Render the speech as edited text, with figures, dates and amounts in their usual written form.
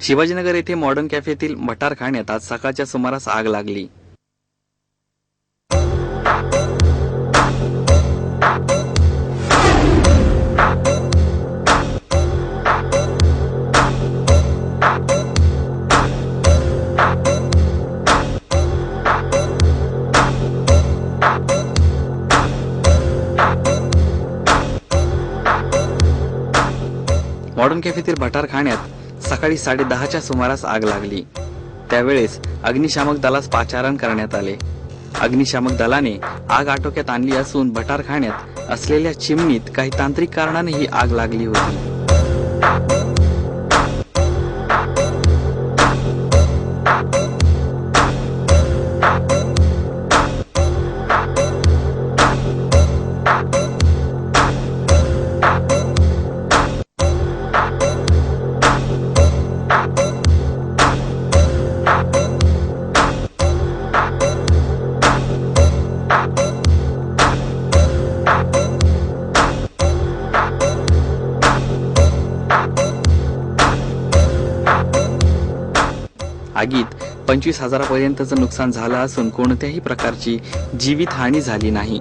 शिवाजीनगर येथे मॉडर्न कॅफेतील भटारखान्यात आज सकाळच्या सुमारास आग लागली. मॉडर्न कॅफेतील भटारखान्यात सकाळी 10:30च्या सुमारास आग लागली. त्यावेळेस अग्निशामक दलास पाचारण करण्यात आले. अग्निशामक दलाने आग आटोक्यात आणली असून भटारखान्यात असलेल्या चिमणीत काही तांत्रिक कारणाने ही आग लागली होती. आगीत 25,000 पर्यंतचं नुकसान झालं असून कोणत्याही प्रकारची जीवितहानी झाली नाही.